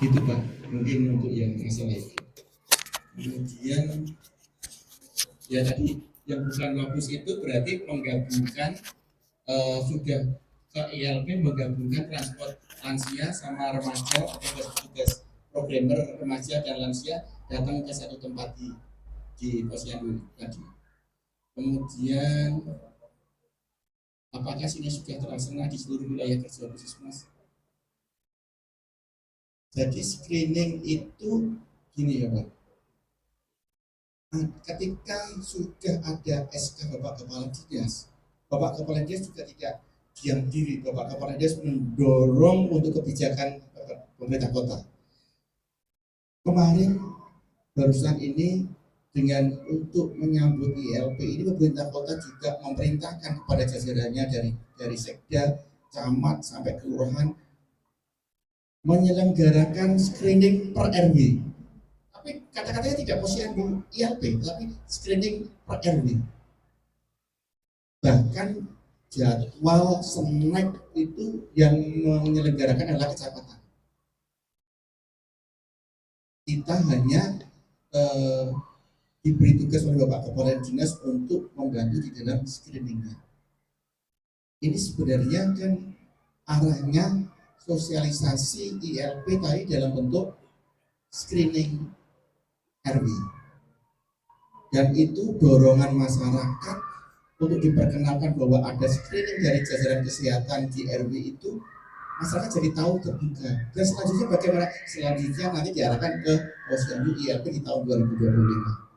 Gitu Pak, mungkin untuk yang masalah itu. Kemudian ya tadi yang bukan lokus itu berarti menggabungkan sudah ke ILP menggabungkan transport lansia sama remaja atau tugas programmer remaja dan lansia datang ke satu tempat di posyandu tadi. Kemudian apakah ini sudah terlaksana di seluruh wilayah kerja puskesmas? Jadi screening itu gini ya Pak. Ketika sudah ada SK Bapak Kepala Dinas, Bapak Kepala Dinas juga tidak diam diri. Bapak Kepala Dinas mendorong untuk kebijakan pemerintah kota. Kemarin barusan ini dengan untuk menyambut ILP ini pemerintah kota juga memerintahkan kepada jajarannya dari sekda, camat sampai kelurahan menyelenggarakan screening per RW. Tapi kata-katanya tidak posyandu ILP, tapi screening per RW. Bahkan jadwal snack itu yang menyelenggarakan adalah kecamatan. Kita hanya diberi tugas oleh Bapak Kepala Dinas untuk membantu di dalam screeningnya. Ini sebenarnya kan arahnya sosialisasi ILP tadi dalam bentuk screening RW. Dan itu dorongan masyarakat untuk diperkenalkan bahwa ada screening dari jajaran kesehatan di RW itu, masyarakat jadi tahu terbuka. Dan selanjutnya bagaimana? Selanjutnya nanti diarahkan ke posyandu ILP di tahun 2025.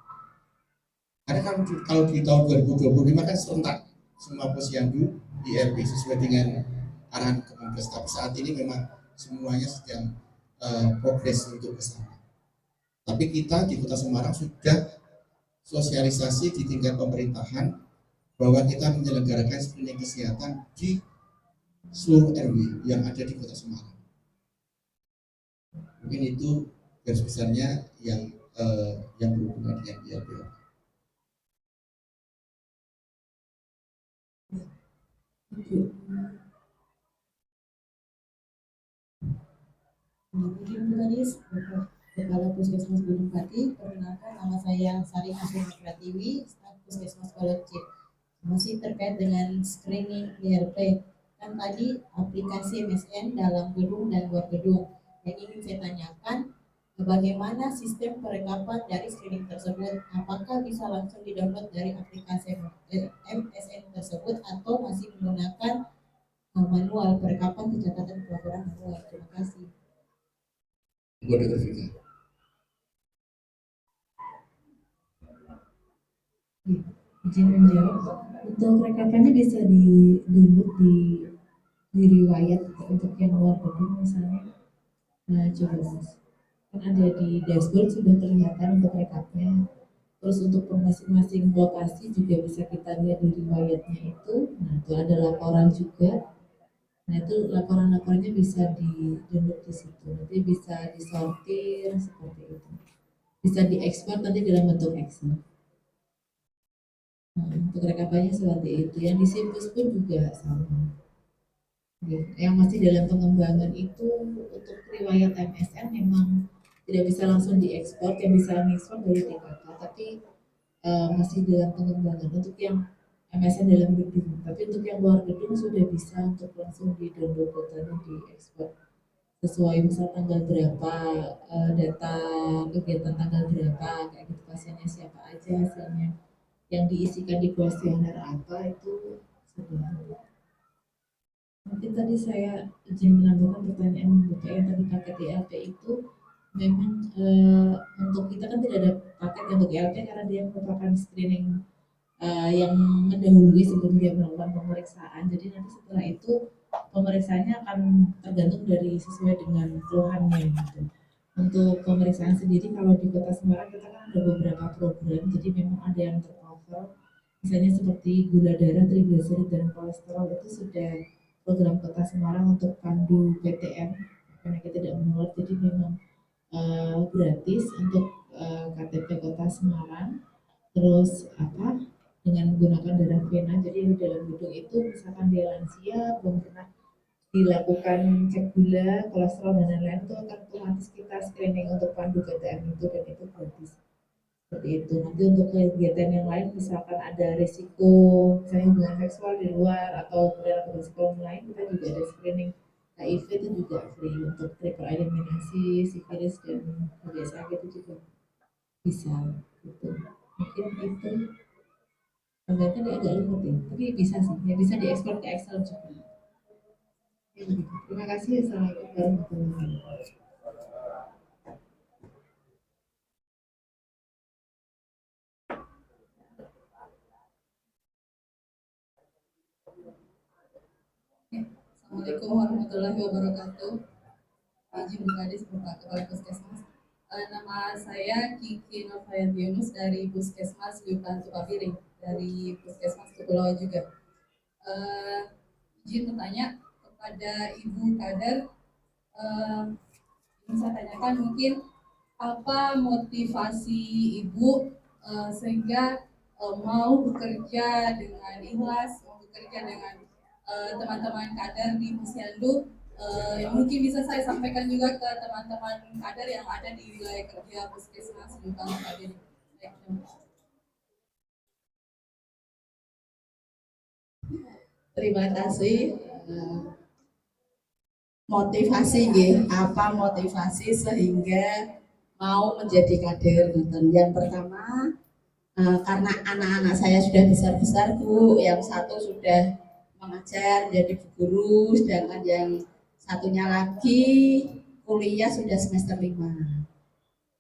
Karena kalau di tahun 2025 kan serentak semua posyandu ILP sesuai dengan arahan Kemenkes. Tapi saat ini memang semuanya sedang progres untuk ke sana. Tapi kita di Kota Semarang sudah sosialisasi di tingkat pemerintahan bahwa kita menyelenggarakan screening kesehatan di seluruh RW yang ada di Kota Semarang. Mungkin itu garis besarnya yang berhubungan dengan ILP. Mungkin tadi Kepala Puskesmas Gunung Pati, perkenalkan nama saya Sari Hasuna Pratiwi, staf Puskesmas Kolektif. Masih terkait dengan screening ILP, kan tadi aplikasi MSN dalam gedung dan luar gedung. Yang ingin saya tanyakan, bagaimana sistem perekapan dari screening tersebut? Apakah bisa langsung di-download dari aplikasi MSN tersebut atau masih menggunakan manual perekapan pencatatan pelaporan manual? Terima kasih. Izin menjawab. Untuk rekapannya bisa di-download di riwayat untuk yang luar gedung misalnya. Nah, coba mas, kan ada di dashboard sudah kelihatan untuk rekapnya. Terus untuk masing-masing lokasi juga bisa kita lihat di riwayatnya itu. Nah, itu ada laporan juga. Nah, itu laporan-laporannya bisa di-download di situ. Nanti bisa disortir seperti itu. Bisa diekspor nanti dalam bentuk Excel. Nah, untuk rekapannya seperti itu. Yang di Simbus pun juga sama. Yang masih dalam pengembangan itu untuk riwayat MSN memang tidak bisa langsung diekspor, yang bisa mengekspor dari TKK, tapi masih dalam pengembangan untuk yang MSN dalam gedung. Tapi untuk yang luar gedung sudah bisa untuk langsung di-download datanya, diekspor sesuai misal tanggal berapa, data kegiatan tanggal berapa, kayak gitu, pasiennya siapa aja, hasilnya yang diisikan di kuesioner apa, itu sudah. Mungkin tadi saya izin menambahkan pertanyaan Bapak yang tadi paket ILP itu memang untuk kita kan tidak ada paket untuk ILP karena dia merupakan screening yang mendahului sebelum dia melakukan pemeriksaan. Jadi nanti setelah itu pemeriksaannya akan tergantung dari sesuai dengan keluhannya gitu. Untuk pemeriksaan sendiri kalau di Kota Semarang kita kan ada beberapa program, jadi memang ada yang tercover. Misalnya seperti gula darah, trigliserid dan kolesterol itu sudah program Kota Semarang untuk pandu PTM penyakit tidak menular, jadi memang gratis untuk KTP Kota Semarang. Terus dengan menggunakan darah vena, jadi di dalam gedung itu misalkan dia lansia belum pernah dilakukan cek gula, kolesterol dan lain-lain, itu akan otomatis kita screening untuk pandu GTM itu, dan itu gratis. Seperti itu. Nanti untuk kegiatan yang lain, misalkan ada risiko misalnya hubungan seksual di luar atau perilaku beresiko lain, kita juga ada screening. HIV itu juga free untuk triple eliminasi, sifilis dan BSA itu juga bisa. Gitu. Mungkin itu ternyata dia agak lumut ya, tapi bisa sih, ya bisa diekspor ke Excel juga. Ya, terima kasih. Assalamualaikum warahmatullahi wabarakatuh. Assalamualaikum warahmatullahi wabarakatuh. Izin Bukadis, Bapak Kepala Puskesmas. Nama saya Kiki Novayanti Yunus dari Puskesmas Liupan Tukapiring, dari Puskesmas Kepulauan juga. Izin bertanya kepada Ibu Kader, yang saya tanyakan mungkin apa motivasi Ibu sehingga mau bekerja dengan ikhlas, mau bekerja dengan teman-teman kader di Posyandu, mungkin bisa saya sampaikan juga ke teman-teman kader yang ada di wilayah kerja Puskesmas Liupan Tukapiring. Terima kasih. Motivasi apa motivasi sehingga mau menjadi kader? Yang pertama, karena anak-anak saya sudah besar-besar Bu, yang satu sudah mengajar jadi guru, sedangkan yang satunya lagi kuliah sudah semester 5.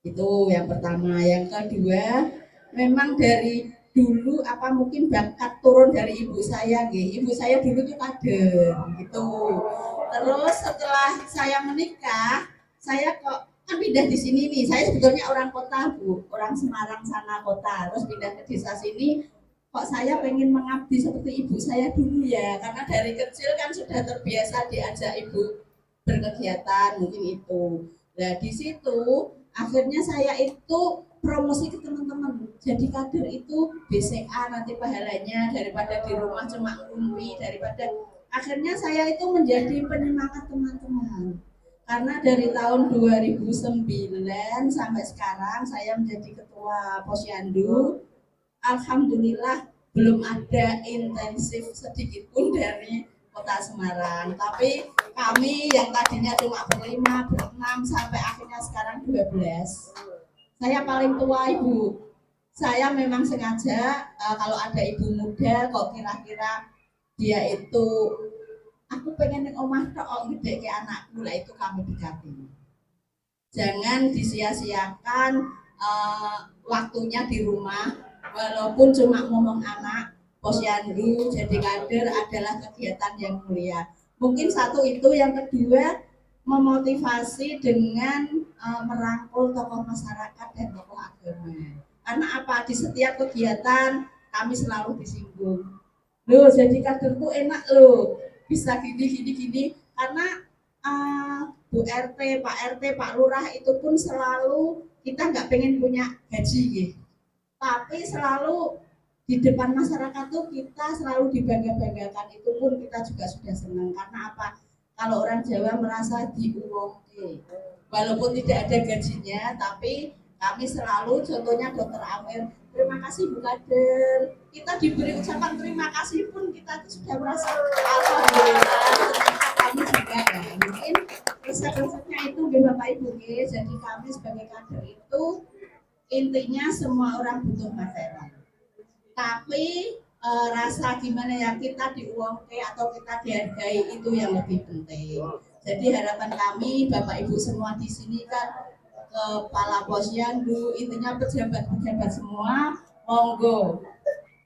Itu yang pertama. Yang kedua, memang dari dulu mungkin bakat turun dari ibu saya Ibu saya dulu tuh kader gitu. Terus setelah saya menikah, saya kok kan pindah di sini nih. Saya sebetulnya orang kota Bu, orang Semarang sana kota. Terus pindah ke desa sini, kok saya pengen mengabdi seperti ibu saya dulu ya, karena dari kecil kan sudah terbiasa diajak ibu berkegiatan, mungkin itu. Nah di situ akhirnya saya itu promosi ke teman-teman, jadi kader itu BCA nanti pahalanya, daripada di rumah cuma ngumpi, daripada akhirnya saya itu menjadi penyemangat teman-teman. Karena dari tahun 2009 sampai sekarang saya menjadi ketua Posyandu. Alhamdulillah belum ada intensif sedikit pun dari Kota Semarang. Tapi kami yang tadinya cuma berlima, berenam, sampai akhirnya sekarang 12. Saya paling tua Ibu. Saya memang sengaja kalau ada ibu muda kok kira-kira dia itu aku pengen yang omah tok gede ke anakku, lah itu kami dekati. Jangan disia-siakan waktunya di rumah. Walaupun cuma ngomong anak, Posyandu jadi kader adalah kegiatan yang mulia. Mungkin satu itu, yang kedua memotivasi dengan merangkul tokoh masyarakat dan tokoh agama. Karena apa? Di setiap kegiatan kami selalu disinggung. Loh, jadi kader tuh enak loh, bisa gini. Karena Bu RT, Pak RT, Pak Lurah itu pun selalu kita nggak pengen punya gaji gitu. Tapi selalu di depan masyarakat tuh kita selalu dibangga-banggakan, itu pun kita juga sudah senang. Karena apa? Kalau orang Jawa merasa diuwongke, walaupun tidak ada gajinya, tapi kami selalu, contohnya Dokter Amir, terima kasih Bu Kader, kita diberi ucapan terima kasih pun kita tuh sudah merasa alhamdulillah, kami juga ya. Mungkin resep-resepnya itu Bapak Ibu, jadi kami sebagai kader itu intinya semua orang butuh materi, tapi rasa gimana ya kita diuangke atau kita dihargai itu yang lebih penting. Jadi harapan kami Bapak Ibu semua di sini kan kepala Posyandu, intinya pejabat-pejabat semua, monggo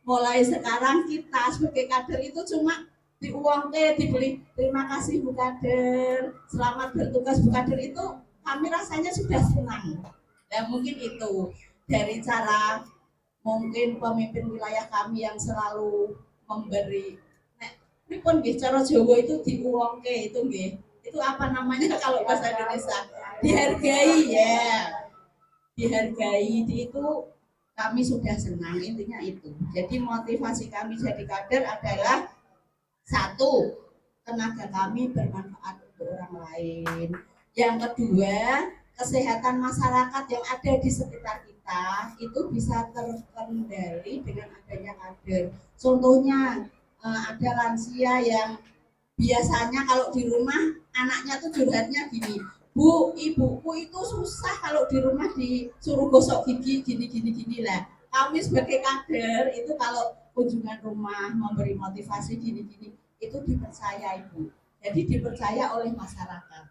mulai sekarang kita sebagai kader itu cuma diuangke, dibeli terima kasih Bu Kader, selamat bertugas Bu Kader, itu kami rasanya sudah senang. Ya mungkin itu dari cara mungkin pemimpin wilayah kami yang selalu memberi. Ini pun cara Jawa itu diuangke itu itu apa namanya kalau bahasa Indonesia, dihargai ya, dihargai itu kami sudah senang, intinya itu. Jadi motivasi kami jadi kader adalah satu, tenaga kami bermanfaat untuk orang lain. Yang kedua, kesehatan masyarakat yang ada di sekitar kita itu bisa terkendali dengan adanya kader. Contohnya ada lansia yang biasanya kalau di rumah anaknya tuh curhatnya gini, Bu, ibuku itu susah kalau di rumah disuruh gosok gigi gini lah. Kami sebagai kader itu kalau kunjungan rumah memberi motivasi gini itu dipercaya Ibu. Jadi dipercaya oleh masyarakat.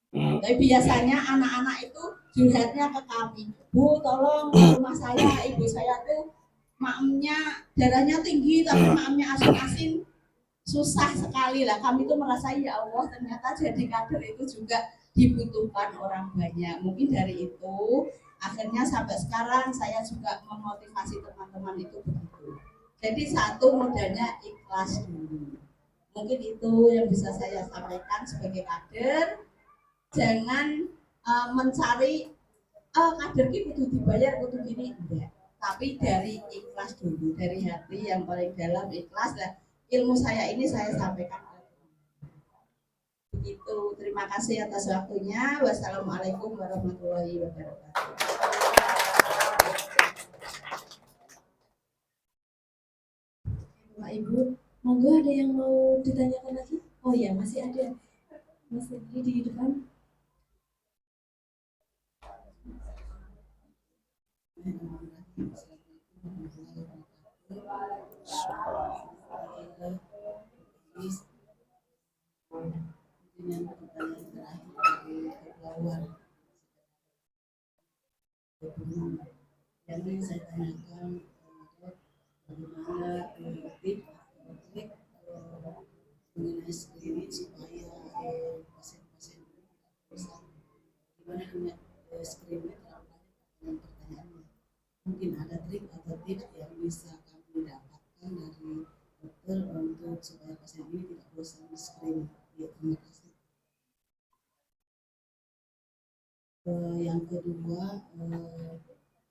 Tapi biasanya anak-anak itu curhatnya ke kami, Bu, tolong di rumah saya, ibu saya tuh makemnya darahnya tinggi tapi makemnya asin-asin, susah sekali lah. Kami tuh merasa ya Allah ternyata jadi kader itu juga dibutuhkan orang banyak. Mungkin dari itu akhirnya sampai sekarang saya juga memotivasi teman-teman itu begitu. Jadi satu modalnya ikhlas dulu. Mungkin itu yang bisa saya sampaikan sebagai kader. Jangan mencari kader ini kudu dibayar kudu gini, enggak. Tapi dari ikhlas dulu, dari hati yang paling dalam ikhlas. Dan ilmu saya ini saya sampaikan begitu. Terima kasih atas waktunya. Wassalamualaikum warahmatullahi wabarakatuh. Pak Ibu, monggo ada yang mau ditanyakan lagi? Oh ya, masih ada. Masih di depan. Dengan pertanyaan terakhir dari kepulauan yang saya tanyakan bagaimana trik mengenai screening supaya pasien-pasien bisa gimana screening terlalu pertanyaannya. Mungkin ada trik atau tips yang bisa kami dapatkan dari dokter untuk supaya pasien ini tidak bosan screening. Ya, terima kasih. Yang kedua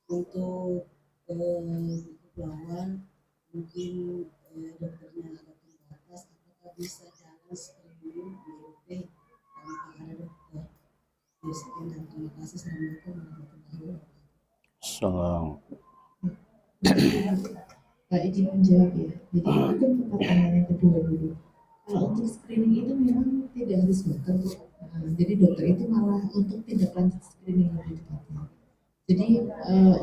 untuk kepulauan mungkin dokternya agak terbatas, apakah bisa jalan screening DOP tanpa ada dokter? Sekian dan terima kasih. Assalamualaikum warahmatullahi wabarakatuh. Salam. Pak izin menjawab ya. Jadi mungkin pertanyaan yang kedua dulu. Kalau untuk screening itu memang tidak harus dokter. Jadi dokter itu malah untuk tindak lanjut screening lebih tepatnya. Jadi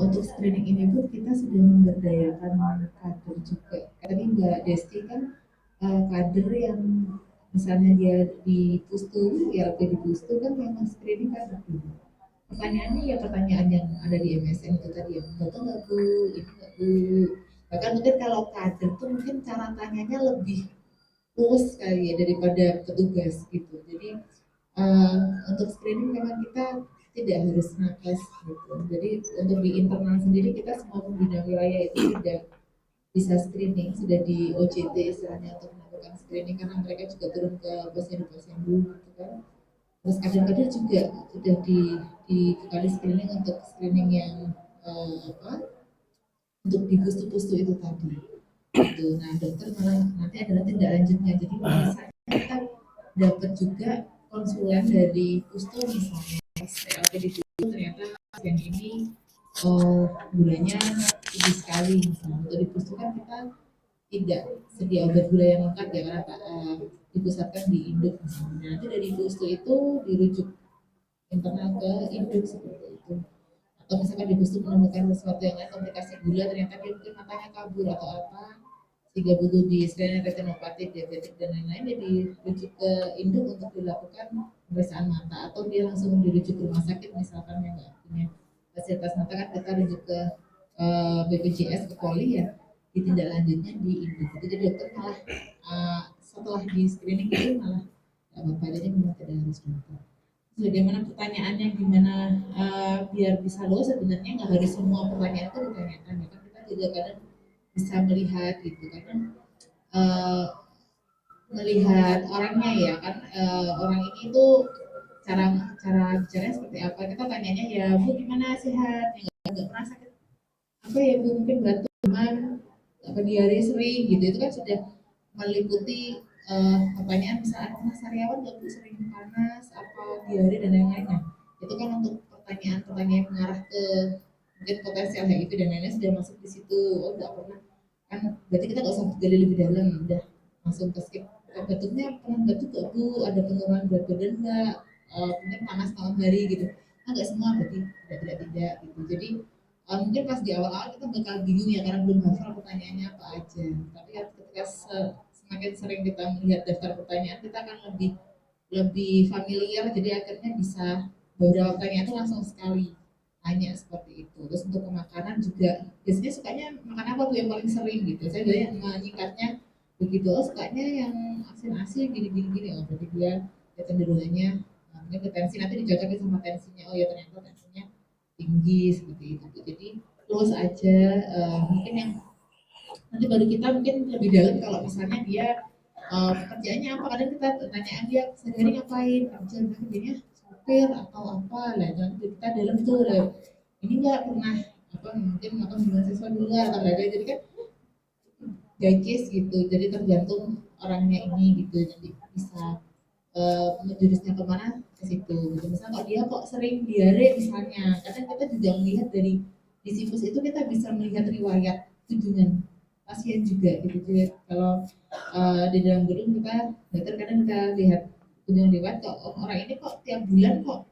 untuk screening ini pun kita sudah memberdayakan kader juga. Tadi Mbak Desti kan kader yang misalnya dia di Pustu, ya di Pustu kan memang screening kader dulu. Pertanyaannya ya pertanyaan yang ada di MSN itu tadi yang betul nggak Bu, ini nggak Bu. Bahkan mungkin kalau kader tuh mungkin cara tanyanya lebih luas kali ya daripada petugas gitu. Jadi untuk screening memang kita tidak harus nakes gitu. Jadi untuk di internal sendiri kita semua pembina wilayah itu sudah bisa screening, sudah di OJT istilahnya untuk melakukan screening karena mereka juga turun ke pasien-pasien dulu gitu kan. Terus kadang-kadang juga sudah di kali screening untuk screening yang untuk di pustu-pustu itu tadi. Gitu. Nah dokter malah nanti adalah tindak lanjutnya. Jadi misalnya kita dapat juga konsulen dari pustu misalnya PLP di pustu ternyata pasien ini gulanya tinggi sekali misalnya. Untuk di pustu kan kita tidak sedia obat gula yang lengkap ya karena dipusatkan di induk misalnya. Nanti dari pustu itu dirujuk internal ke induk seperti itu. Atau misalkan di pustu menemukan sesuatu yang lain komplikasi gula ternyata dia mungkin matanya kabur atau apa sehingga butuh di screening retinopati, diabetik dan lain-lain ya dirujuk ke induk untuk dilakukan pemeriksaan mata atau dia langsung dirujuk ke rumah sakit misalkan yang nggak punya fasilitas mata kan kita rujuk ke BPJS ke poli ya ditindaklanjutnya di induk. Jadi dokter malah setelah di screening itu malah apa jadi memang tidak harus dokter. Bagaimana pertanyaannya gimana biar bisa lulus sebenarnya nggak harus semua pertanyaan itu ditanyakan ya kan kita juga kadang bisa melihat gitu karena melihat orangnya ya kan orang ini tuh cara bicaranya seperti apa kita tanyanya ya Bu gimana sehat ya nggak pernah sakit apa ya Bu mungkin batuk demam apa diare sering gitu itu kan sudah meliputi pertanyaan misalnya apakah sariawan nggak Bu sering panas atau diare dan lain-lainnya, itu kan untuk pertanyaan-pertanyaan yang mengarah ke mungkin potensial HIV dan lain-lain sudah masuk di situ. Oh nggak pernah kan, berarti kita nggak usah gali lebih dalam, udah langsung ke skip. Batuknya pernah batuk nggak Bu, ada penurunan berat badan nggak, mungkin panas malam hari gitu, nggak semua, berarti tidak gitu. Jadi mungkin pas di awal-awal kita bakal bingung ya karena belum hafal pertanyaannya apa aja, tapi ketika semakin sering kita melihat daftar pertanyaan kita akan lebih lebih familiar, jadi akhirnya bisa beberapa pertanyaan itu langsung sekali tanya seperti itu. Terus untuk pemakanan juga biasanya sukanya makan apa tuh yang paling sering gitu, saya biasanya menyingkatnya begitu. Oh sukanya yang asin-asin gini oh berarti dia cenderungannya mungkin ke tensi, nanti dicocokin sama tensinya, oh ya ternyata tensinya tinggi seperti itu. Jadi luas aja, mungkin yang nanti baru kita mungkin lebih dalam kalau misalnya dia pekerjaannya apa, kadang kita tanyaan dia sehari-hari ngapain, kerjanya sopir atau apa lah, nanti kita dalam tuh lah, ini nggak pernah apa mungkin atau mahasiswa di luar atau ada, jadi kan case gitu, jadi tergantung orangnya ini gitu, jadi bisa menjurusnya kemana ke situ gitu. Misalnya kalau dia kok sering diare misalnya, kadang kita juga melihat dari di situs itu kita bisa melihat riwayat kunjungan pasien juga gitu. Jadi kalau di dalam gedung kita kadang kita lihat kunjungan riwayat, kok orang ini kok tiap bulan kok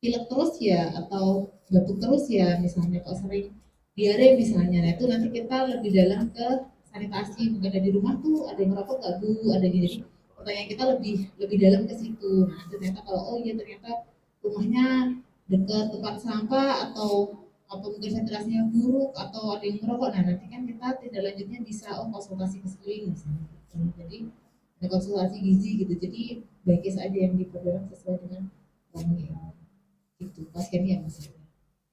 pilek terus ya atau batuk terus ya misalnya, kok sering diare misalnya. Nah itu nanti kita lebih dalam ke sanitasi, mungkin ada di rumah tuh ada yang merokok nggak Bu, ada gini, jadi pertanyaan kita lebih dalam ke situ. Nah ternyata kalau oh iya ternyata rumahnya dekat tempat sampah atau apa mungkin ventilasinya buruk atau ada yang merokok, nah nanti kan kita tindak lanjutnya bisa konsultasi ke screening misalnya. Jadi ada konsultasi gizi gitu, jadi baiknya saja yang diperdalam sesuai dengan orangnya itu pasiennya maksudnya.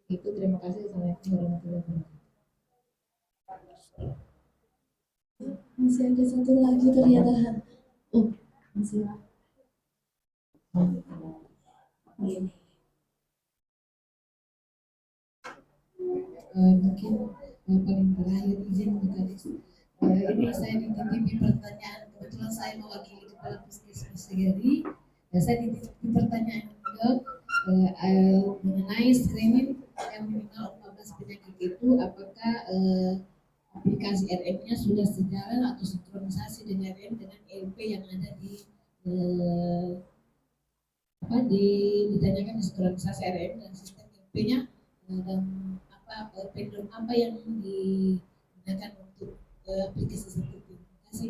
Itu terima kasih. Assalamualaikum warahmatullahi wabarakatuh. Masih ada satu lagi ternyata. Oh, masih. Ini. Mungkin paling terakhir izin Kadis. Ini saya dititipi pertanyaan, kebetulan saya mewakili kepala puskesmas Segari. Saya dititipi pertanyaan dok mengenai screening yang minimal 14 penyakit itu, apakah aplikasi RM-nya sudah sejalan atau sinkronisasi dengan RM dengan LP yang ada di ditanyakan sinkronisasi RM dan sistem LP-nya, dan pendulum apa yang digunakan untuk aplikasi seperti itu. Terima kasih.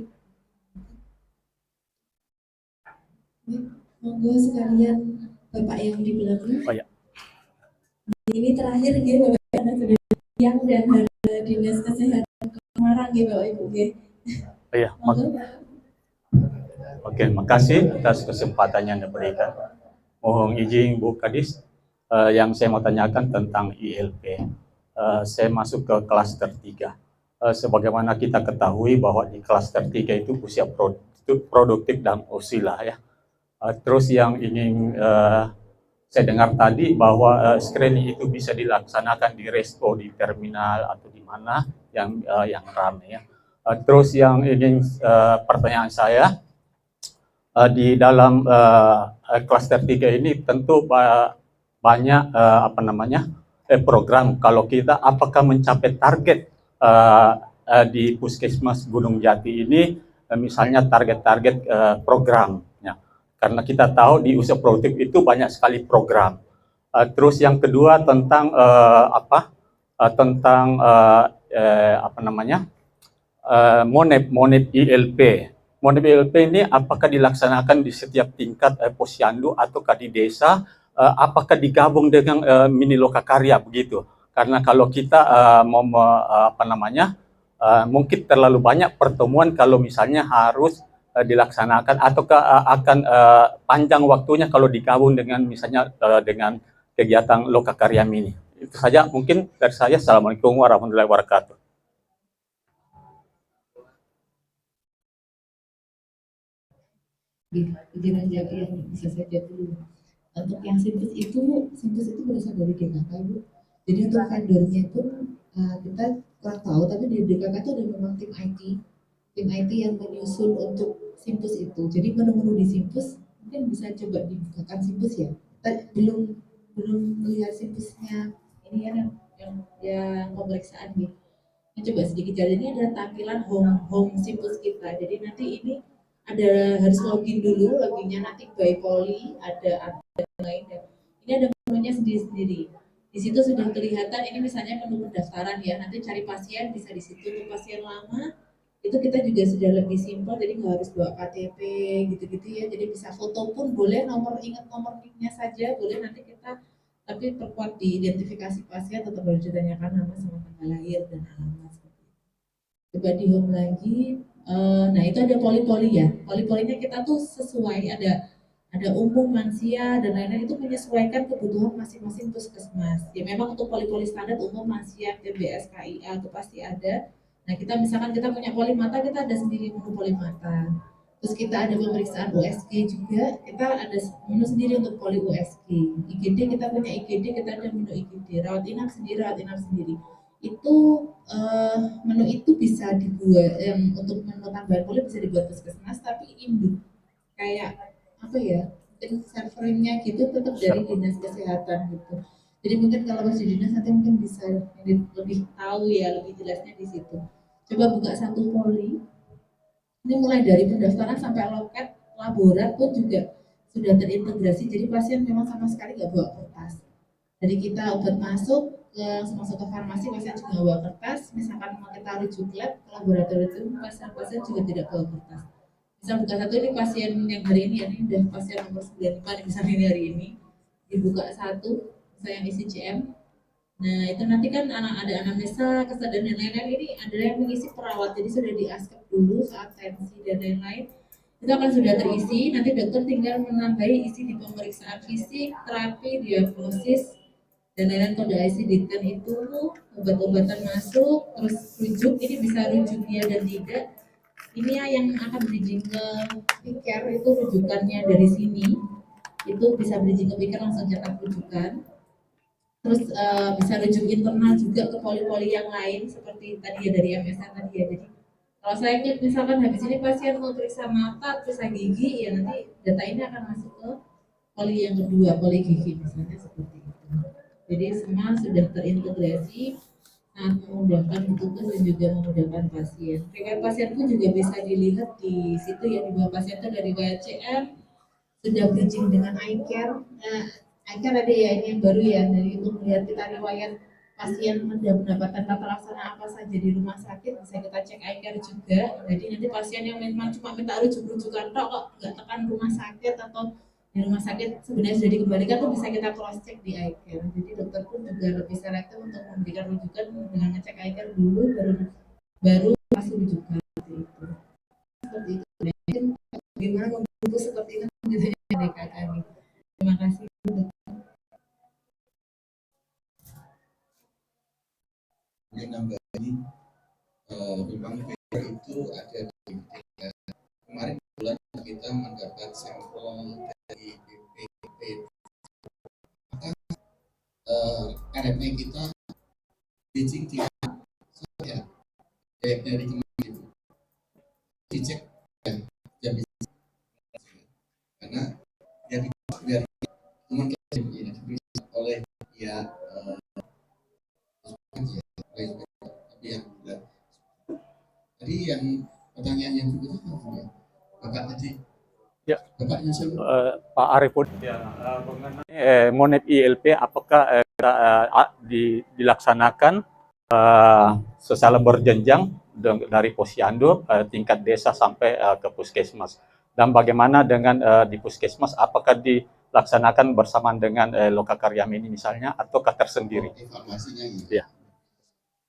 Monggo sekalian Bapak yang di belakang. Oh, ya. Ini terakhir ya Bapak karena sudah yang dan Dinas Kesehatan Semarang ya Bapak Ibu ya. Oh, ya. Oke, makasih atas kesempatan yang diberikan. Mohon izin Bu Kadis, yang saya mau tanyakan tentang ILP. Saya masuk ke klaster 3. Sebagaimana kita ketahui bahwa di klaster 3 itu usia produktif dan usia ya. Terus yang ingin saya dengar tadi bahwa screening itu bisa dilaksanakan di resto, di terminal atau di mana yang ramai ya. Terus yang ingin pertanyaan saya, di dalam klaster 3 ini tentu banyak program. Kalau kita apakah mencapai target di Puskesmas Gunung Jati ini, misalnya target-target programnya, karena kita tahu di usia produktif itu banyak sekali program. Terus yang kedua tentang Monep ILP. Monep ILP ini apakah dilaksanakan di setiap tingkat posyandu ataukah di desa? Apakah digabung dengan mini lokakarya begitu? Karena kalau kita mungkin terlalu banyak pertemuan kalau misalnya harus dilaksanakan, ataukah akan panjang waktunya kalau digabung dengan misalnya dengan kegiatan lokakarya mini. Itu saja mungkin dari saya. Assalamualaikum warahmatullahi wabarakatuh. Izin aja ya, bisa saja dulu. Untuk yang sintus itu berasal dari DKK Ibu. Jadi untuk vendornya pun kita kurang tahu, tapi di DKK itu ada memang tim IT tim IT yang menyusun untuk Simpus itu. Jadi menu-menu di Simpus mungkin bisa coba dibukakan Simpus ya. Kita belum melihat Simpusnya ini ya yang pemeriksaan nih. Ini coba sedikit jadi ini ada tampilan home Simpus kita. Jadi nanti ini ada harus login dulu, loginnya nanti by Poli, ada lain dan ini ada menunya sendiri-sendiri. Di situ sudah kelihatan ini misalnya menu pendaftaran ya, nanti cari pasien bisa di situ. Untuk pasien lama itu kita juga sudah lebih simpel, jadi nggak harus bawa KTP gitu-gitu ya. Jadi bisa foto pun boleh, ingat nomor NIK-nya saja boleh, nanti kita tapi perkuat di identifikasi pasien tetap harus ditanyakan nama sama tanggal lahir dan alamat. Coba di home lagi. Nah itu ada poli-poli ya. Poli-polinya kita tuh sesuai, ada umum, lansia dan lain-lain, itu menyesuaikan kebutuhan masing-masing puskesmas. Ya memang untuk poli-poli standar umum, lansia, TBS, KIA itu pasti ada. Nah kita misalkan kita punya poli mata, kita ada sendiri menu poli mata. Terus kita ada pemeriksaan USG juga, kita ada menu sendiri untuk poli USG. IGD kita punya IGD, kita ada menu IGD. Rawat inap sendiri. Itu menu itu bisa dibuat untuk menu tambahan poli bisa dibuat puskesmas, tapi induk kayak apa ya, servernya gitu tetap dari dinas kesehatan gitu. Jadi mungkin kalau masih dinas nanti mungkin bisa lebih tahu ya, lebih jelasnya di situ. Coba buka satu poli. Ini mulai dari pendaftaran sampai loket laborat pun juga sudah terintegrasi. Jadi pasien memang sama sekali nggak bawa kertas. Jadi kita obat masuk ke farmasi, pasien juga bawa kertas. Misalkan mau kita rujuk lab ke laboratorium, pasien juga tidak bawa kertas. Bisa buka satu, ini pasien yang hari ini, ini udah pasien nomor 95 misalnya ini hari ini. Dibuka satu, misalnya yang isi CM. Nah itu nanti kan ada anamnesa, kesadaran dan lain-lain, ini ada yang mengisi perawat, jadi sudah di-askep dulu saat tensi dan lain-lain. Itu akan sudah terisi, nanti dokter tinggal menambahi isi di pemeriksaan fisik, terapi, diagnosis, dan lain-lain. Kode ICD-10 itu obat-obatan masuk, terus rujuk, ini bisa rujuk dia dan tidak. Ini ya yang akan bridging ke PICARE, itu rujukannya dari sini, itu bisa bridging ke PICARE langsung cetak rujukan. Terus bisa rujuk internal juga ke poli-poli yang lain seperti tadi ya dari MSN tadi ya. Jadi kalau saya ingat misalkan habis ini pasien mau periksa mata, periksa gigi, ya nanti data ini akan masuk ke poli yang kedua, poli gigi misalnya seperti itu. Jadi semua sudah terintegrasi, sangat memudahkan petugas dan juga memudahkan pasien. Riwayat pasien pun juga bisa dilihat di situ ya, di bawah pasien itu dari WCM, sudah bridging dengan iCare. iCare ada ya, ini yang baru ya, dari untuk melihat kita riwayat pasien mendapatkan tata laksana apa saja di rumah sakit, bisa kita cek iCare juga. Jadi nanti pasien yang memang cuma minta rujukan tok kok nggak tekan rumah sakit atau di rumah sakit sebenarnya sudah dikembalikan, tuh bisa kita cross check di iCare. Jadi dokter pun juga lebih selektif untuk memberikan rujukan dengan ngecek iCare dulu, baru kasih rujukan seperti itu. Bagaimana membungkus seperti itu gitu ya dari kami. Terima kasih. Yang nambahin memang paper itu ada di ya. Kemarin bulan kita mendapat sampel dari BPP, maka RME kita bridging di saya dari kemarin dicek ya bisa, karena yang dari teman kita ini bisa oleh ya tapi yang tadi yang pertanyaan yang juga Bapak tadi ya. Bapaknya Pak Arifun ya, mengenai Monet ILP apakah dilaksanakan secara berjenjang dari posyandu tingkat desa sampai ke puskesmas, dan bagaimana dengan di puskesmas apakah dilaksanakan bersamaan dengan Lokakarya Mini misalnya ataukah tersendiri? Evaluasinya ya.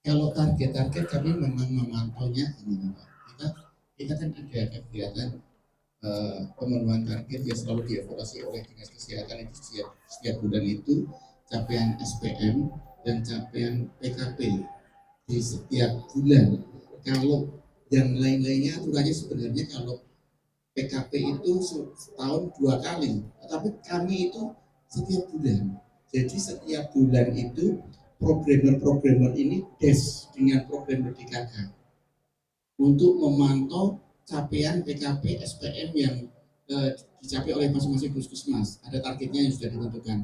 Kalau target kami memang memantaunya ini kita kan ada kegiatan pemenuhan target yang selalu dievaluasi oleh dinas kesehatan itu setiap bulan itu capaian SPM dan capaian PKP di setiap bulan. Kalau yang lain-lainnya aturannya sebenarnya kalau PKP itu setahun 2 kali, tapi kami itu setiap bulan. Jadi setiap bulan itu programmer ini des dengan programmer DKK. untuk memantau capaian PKP SPM yang dicapai oleh masing-masing puskesmas. Ada targetnya yang sudah ditentukan.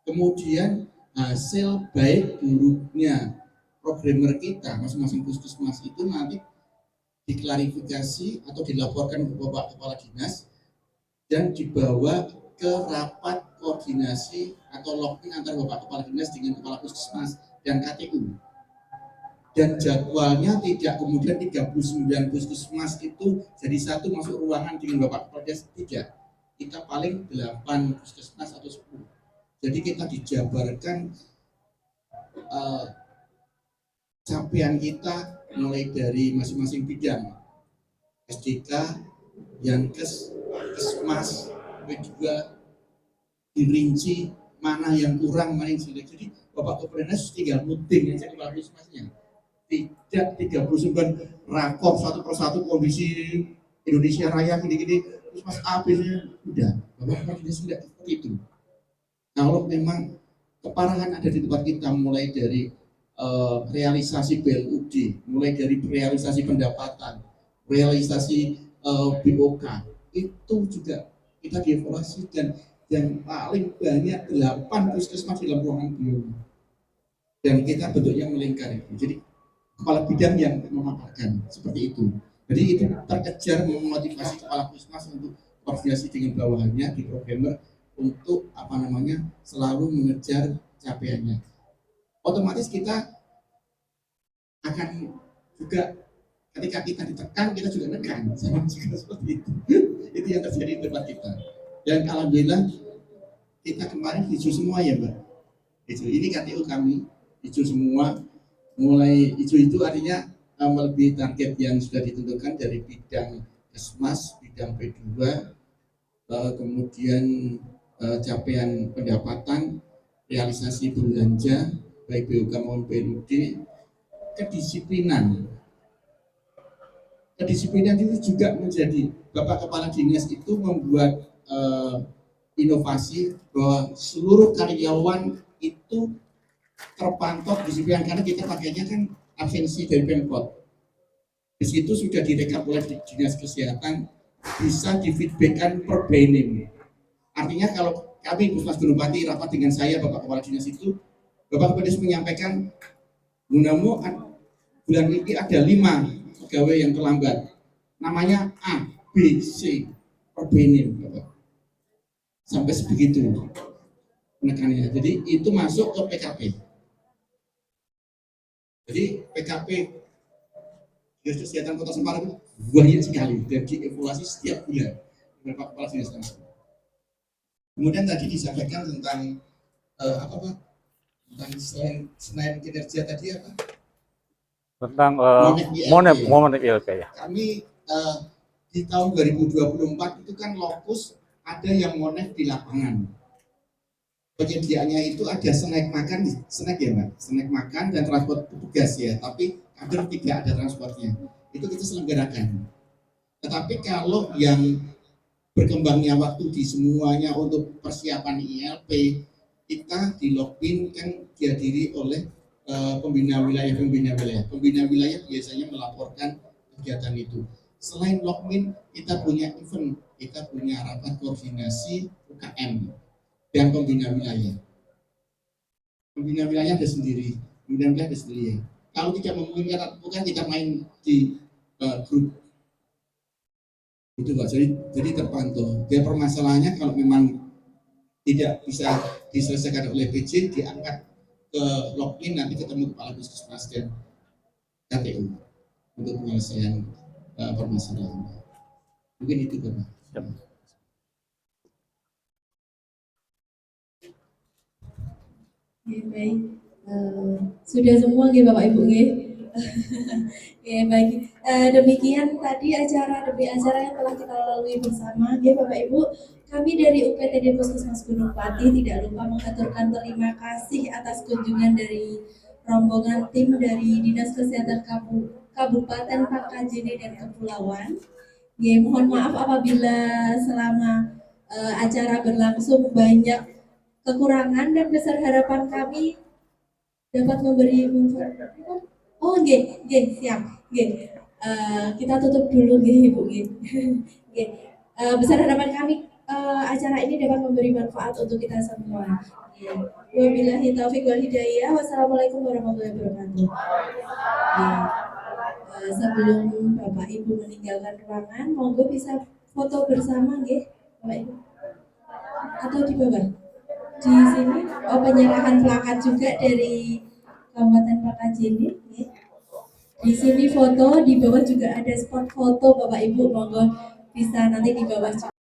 Kemudian hasil baik buruknya programmer kita masing-masing puskesmas itu nanti diklarifikasi atau dilaporkan ke Bapak Kepala Dinas dan dibawa ke rapat koordinasi atau login antara Bapak Kepala Dinas dengan Kepala Puskesmas dan KTU. Dan jadwalnya tidak kemudian 39 puskesmas itu jadi satu masuk ruangan dengan Bapak Kepala Dinas, tidak. Kita paling 8 puskesmas atau 10. Jadi kita dijabarkan capaian kita mulai dari masing-masing bidang, SDK, Yankes, Kesmas, P2, dirinci mana yang kurang, mana yang sudah. Jadi Bapak Kepala Dinas tinggal muting aja Kepala Puskesmasnya. Tidak 39 rakor satu persatu kondisi Indonesia Raya gini-gini, Puskesmas A, B, udah. Bapak Kepala Dinas tidak seperti itu. Kalau memang keparahan ada di tempat kita, mulai dari realisasi BLUD, mulai dari realisasi pendapatan, realisasi BOK, itu juga kita dievaluasi dan yang paling banyak 8 puskesmas dalam ruangan beliau. Dan kita bentuknya melingkar itu. Jadi kepala bidang yang memaparkan seperti itu. Jadi itu terkejar memotivasi kepala puskesmas untuk koordinasi dengan bawahannya di programmer untuk selalu mengejar capaiannya. Otomatis kita akan juga ketika kita ditekan, kita juga nekan, sama juga seperti itu. Itu yang terjadi di tempat kita. Dan alhamdulillah kita kemarin hijau semua ya Mbak. Hijau ini KTU kami hijau semua. Mulai hijau itu artinya melebihi target yang sudah ditentukan dari bidang Kesmas, bidang P2, kemudian capaian pendapatan, realisasi belanja, baik BUK maupun BLUD, kedisiplinan. Kedisiplinan itu juga menjadi Bapak Kepala Dinas itu membuat inovasi bahwa seluruh karyawan itu terpantau disiplin karena kita pakainya kan absensi dari Pemkot. Di situ sudah direkap oleh Dinas Kesehatan, bisa difeedbackkan per BNM. Artinya kalau kami Puskesmas Gunung Pati rapat dengan saya Bapak Kepala Dinas itu, Bapak Kepala Dinas menyampaikan Gunamu bulan ini ada 5 pegawai yang terlambat. Namanya A, B, C per BNM Bapak. Sampai sebegitu penekanannya. Jadi itu masuk ke PKP. Jadi PKP Dinas Kesehatan Kota Semarang banyak sekali dan dievaluasi setiap bulan oleh Pak Kepala Dinas langsung. Kemudian tadi disampaikan tentang tentang selain kinerja tadi apa? Tentang Monef ILP ya. Kami di tahun 2024 itu kan lokus ada yang Monef di lapangan. Penyediaannya itu ada snack makan, snack ya Mbak, snack makan dan transport petugas ya, tapi kader tidak ada transportnya. Itu kita selenggarakan. Tetapi kalau yang berkembangnya waktu di semuanya untuk persiapan ILP, kita di login kan dihadiri oleh pembina wilayah. Pembina wilayah biasanya melaporkan kegiatan itu. Selain login, kita punya event, kita punya rapat koordinasi UKM dan pembina wilayah. Pembina wilayah ada sendiri, ya. Kalau tidak memungkinkan, bukan kita main di grup. Itu Pak, jadi terpantau. Dan permasalahannya kalau memang tidak bisa diselesaikan oleh PJ, diangkat ke login, nanti ketemu Kepala Puskesmas dan KTU untuk penyelesaian permasalahan. Mungkin itu Bapak. Ya, baik. Sudah semua nggih Bapak Ibu nggih. Ya, baik. Demikian tadi acara demi acara yang telah kita lalui bersama. Ya, Bapak Ibu, kami dari UPTD Puskesmas Gunung Pati tidak lupa mengaturkan terima kasih atas kunjungan dari rombongan tim dari Dinas Kesehatan Kabupaten Pangkajene dan Kepulauan. Ya, mohon maaf apabila selama acara berlangsung banyak kekurangan dan besar harapan kami dapat memberi manfaat. Oh, siap. kita tutup dulu nggih Ibu nggih. Nggih. Besar harapan kami acara ini dapat memberi manfaat untuk kita semua. Wabillahi taufik wal hidayah. Wassalamualaikum warahmatullahi wabarakatuh. Sebelum Bapak Ibu meninggalkan ruangan, monggo bisa foto bersama nggih, Bapak Ibu. Atau di bawah? Di sini. Oh, penyerahan plakat juga dari Kabupaten Pakajene nggih. Di sini foto, di bawah juga ada spot foto Bapak Ibu, monggo bisa nanti di bawah juga.